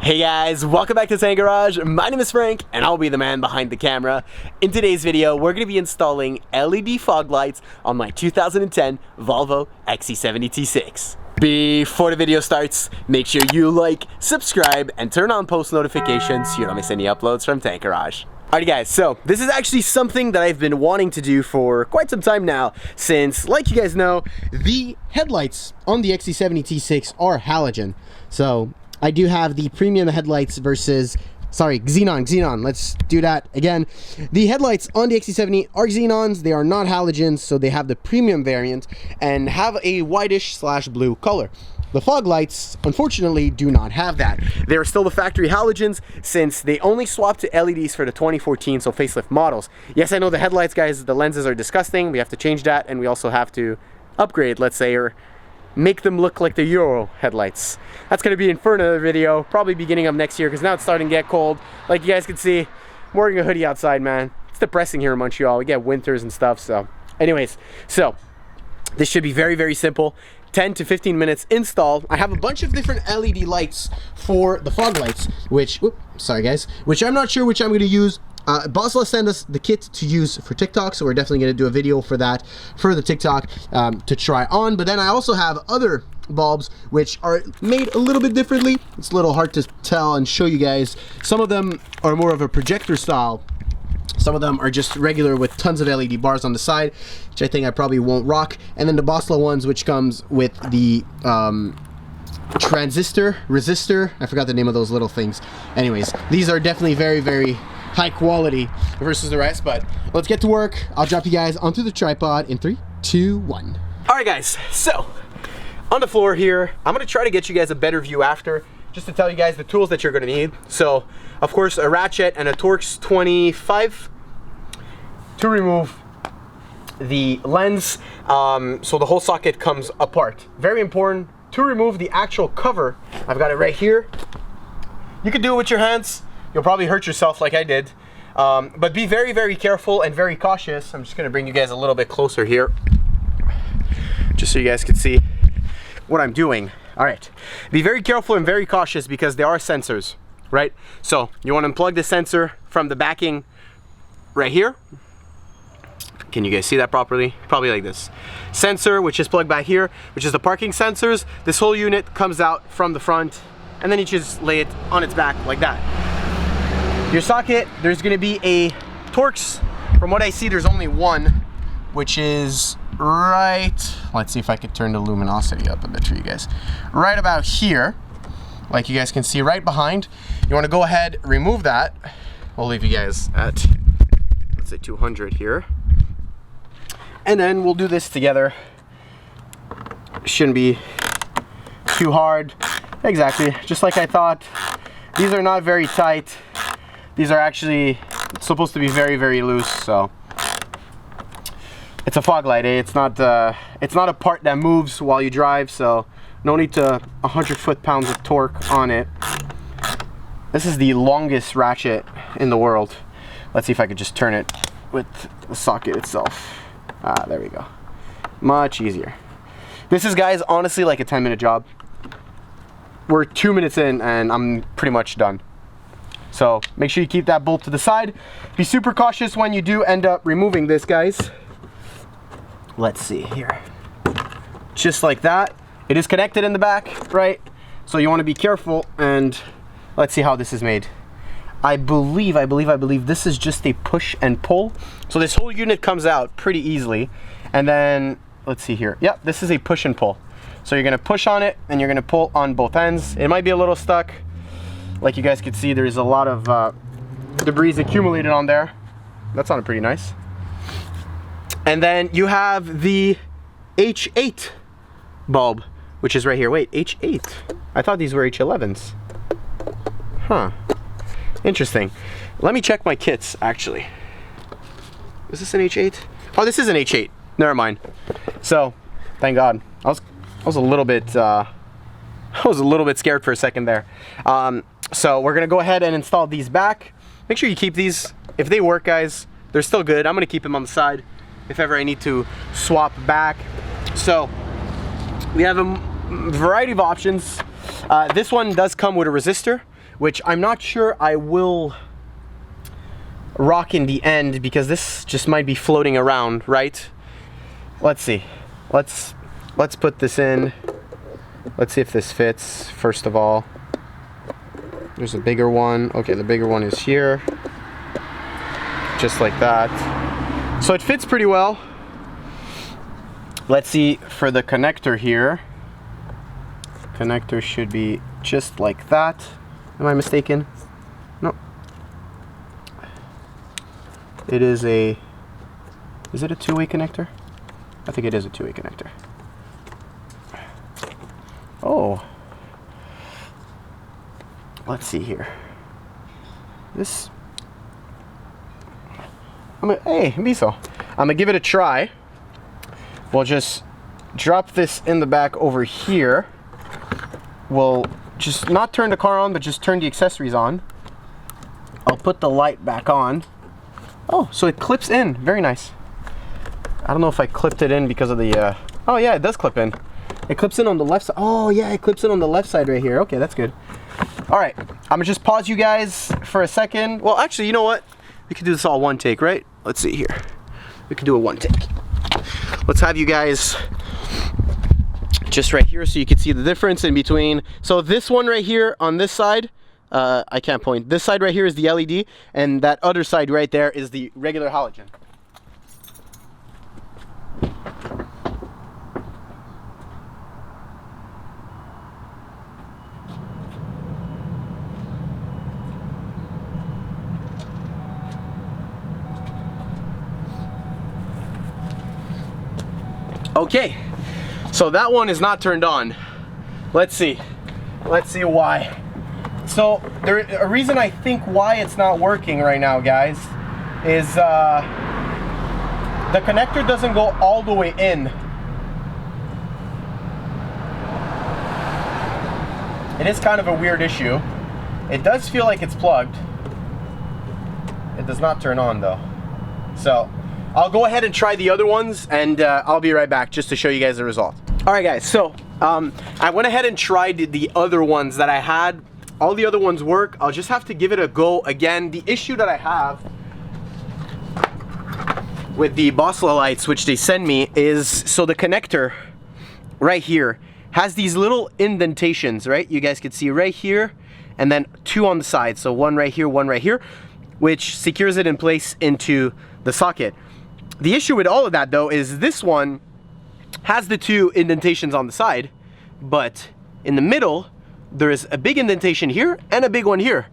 Hey guys, welcome back to Tank Garage. My name is Frank and I'll be the man behind the camera. In today's video, we're going to be installing LED fog lights on my 2010 Volvo XC70 T6. Before the video starts, make sure you like, subscribe, and turn on post notifications so you don't miss any uploads from Tank Garage. Alright guys, so this is actually something that I've been wanting to do for quite some time now, since, like you guys know, the headlights on the XC70 T6 are halogen. So I do have the premium headlights versus, sorry, xenon. Let's do that again. The headlights on the XC70 are xenons. They are not halogens, so they have the premium variant and have a whitish / blue color. The fog lights, unfortunately, do not have that. They're still the factory halogens, since they only swapped to LEDs for the 2014, so facelift models. Yes, I know the headlights, guys, the lenses are disgusting. We have to change that, and we also have to upgrade, let's say, or make them look like the Euro headlights. That's going to be in for another video, probably beginning of next year, because now it's starting to get cold. Like you guys can see, I'm wearing a hoodie outside, man. It's depressing here in Montreal. We get winters and stuff, so. Anyways, so this should be very, very simple. 10 to 15 minutes install. I have a bunch of different LED lights for the fog lights, which, sorry guys, which I'm not sure which I'm going to use. Basla sent us the kit to use for TikTok, so we're definitely going to do a video for that, for the TikTok to try on. But then I also have other bulbs which are made a little bit differently. It's a little hard to tell and show you guys. Some of them are more of a projector style. Some of them are just regular with tons of LED bars on the side, which I think I probably won't rock. And then the Basla ones, which comes with the resistor. I forgot the name of those little things. Anyways, these are definitely very, very high quality versus the rest, but let's get to work. I'll drop you guys onto the tripod in 3, 2, 1. All right guys, so on the floor here, I'm gonna try to get you guys a better view after, just to tell you guys the tools that you're gonna need. So of course a ratchet and a Torx 25 to remove the lens, so the whole socket comes apart. Very important to remove the actual cover. I've got it right here. You can do it with your hands. You'll probably hurt yourself like I did, but be very, very careful and very cautious. I'm just gonna bring you guys a little bit closer here, just so you guys can see what I'm doing. All right, be very careful and very cautious because there are sensors, right? So you want to unplug the sensor from the backing right here. Can you guys see that properly? Probably like this. Sensor, which is plugged back here, which is the parking sensors. This whole unit comes out from the front, and then you just lay it on its back like that. Your socket, there's going to be a Torx. From what I see, there's only one, which is right, let's see if I could turn the luminosity up a bit for you guys. Right about here, like you guys can see right behind. You want to go ahead, remove that. We'll leave you guys at, let's say 200 here. And then we'll do this together. Shouldn't be too hard. Exactly, just like I thought. These are not very tight. These are actually supposed to be very, very loose, so it's a fog light, eh? It's not a part that moves while you drive, so no need to 100 foot-pounds of torque on it. This is the longest ratchet in the world. Let's see if I could just turn it with the socket itself. Ah, there we go. Much easier. This is, guys, honestly like a 10-minute job. We're 2 minutes in and I'm pretty much done. So make sure you keep that bolt to the side. Be super cautious when you do end up removing this, guys. Let's see here. Just like that. It is connected in the back, right? So you want to be careful, and let's see how this is made. I believe this is just a push and pull. So this whole unit comes out pretty easily. And then, let's see here. Yep, this is a push and pull. So you're going to push on it, and you're going to pull on both ends. It might be a little stuck. Like you guys can see, there's a lot of debris accumulated on there. That sounded pretty nice. And then you have the H8 bulb, which is right here. Wait, H8? I thought these were H11s. Huh. Interesting. Let me check my kits, actually. Is this an H8? Oh, this is an H8. Never mind. So, thank God. I was a little bit scared for a second there. So we're gonna go ahead and install these back. Make sure you keep these. If they work, guys, they're still good. I'm gonna keep them on the side if ever I need to swap back. So we have a variety of options. This one does come with a resistor, which I'm not sure I will rock in the end because this just might be floating around, right? Let's see. Let's put this in. Let's see if this fits, first of all. There's a bigger one. Okay, the bigger one is here. Just like that. So it fits pretty well. Let's see for the connector here. Connector should be just like that. Am I mistaken? No. It is a... Is it a two-way connector? I think it is a two-way connector. Oh. Let's see here. This... Hey, Miso. I'm gonna give it a try. We'll just drop this in the back over here. We'll just not turn the car on, but just turn the accessories on. I'll put the light back on. Oh, so it clips in. Very nice. I don't know if I clipped it in because of the... Oh yeah, it does clip in. It clips in on the left side. Oh yeah, it clips in on the left side right here. Okay, that's good. All right, I'm gonna just pause you guys for a second. Well, actually, you know what? We can do this all one take, right? Let's see here. We can do a one take. Let's have you guys just right here so you can see the difference in between. So this one right here on this side, I can't point. This side right here is the LED, and that other side right there is the regular halogen. Okay, so that one is not turned on. Let's see why. So a reason I think why it's not working right now, guys, is the connector doesn't go all the way in. It is kind of a weird issue. It does feel like it's plugged. It does not turn on though. So I'll go ahead and try the other ones, and I'll be right back just to show you guys the result. All right, guys, so I went ahead and tried the other ones that I had. All the other ones work. I'll just have to give it a go again. The issue that I have with the Bosla lights, which they send me, is so the connector right here has these little indentations, right? You guys can see right here, and then two on the side. So one right here, which secures it in place into the socket. The issue with all of that though is this one has the two indentations on the side, but in the middle there is a big indentation here and a big one here.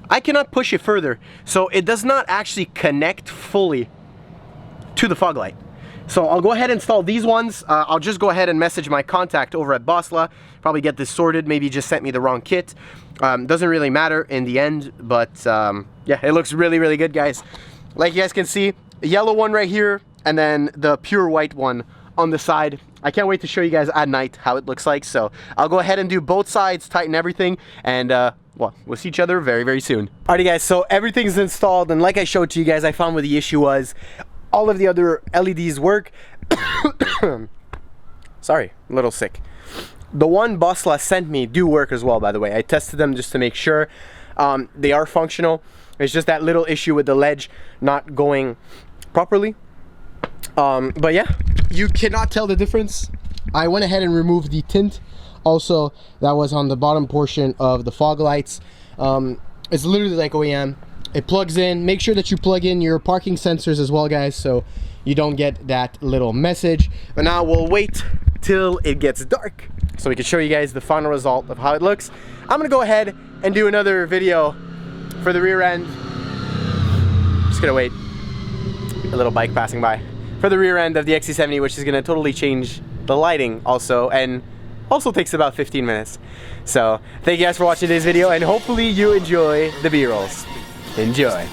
I cannot push it further, so it does not actually connect fully to the fog light. So I'll go ahead and install these ones. I'll just go ahead and message my contact over at Bosla, probably get this sorted. Maybe just sent me the wrong kit. Doesn't really matter in the end, but yeah, it looks really, really good, guys. Like you guys can see, a yellow one right here, and then the pure white one on the side. I can't wait to show you guys at night how it looks like. So I'll go ahead and do both sides, tighten everything, and well, we'll see each other very, very soon. Alrighty guys, so everything's installed, and like I showed to you guys, I found what the issue was. All of the other LEDs work. Sorry, a little sick. The one Bosla sent me do work as well, by the way. I tested them just to make sure. They are functional. It's just that little issue with the ledge not going properly. But yeah, you cannot tell the difference. I went ahead and removed the tint. Also, that was on the bottom portion of the fog lights. It's literally like OEM. It plugs in. Make sure that you plug in your parking sensors as well, guys, so you don't get that little message. But now we'll wait till it gets dark so we can show you guys the final result of how it looks. I'm gonna go ahead and do another video for the rear end. Just gonna wait. A little bike passing by. For the rear end of the XC70, which is gonna totally change the lighting also, and also takes about 15 minutes. So thank you guys for watching today's video, and hopefully you enjoy the B-rolls. Enjoy.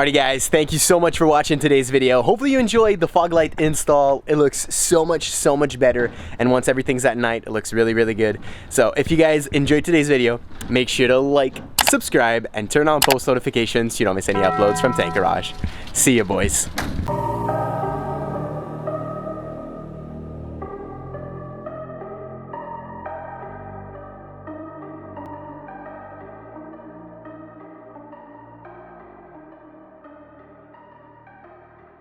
Alrighty guys, thank you so much for watching today's video. Hopefully you enjoyed the fog light install. It looks so much better, and once everything's at night, it looks really good. So if you guys enjoyed today's video, make sure to like, subscribe, and turn on post notifications so you don't miss any uploads from Tank Garage. See ya, boys.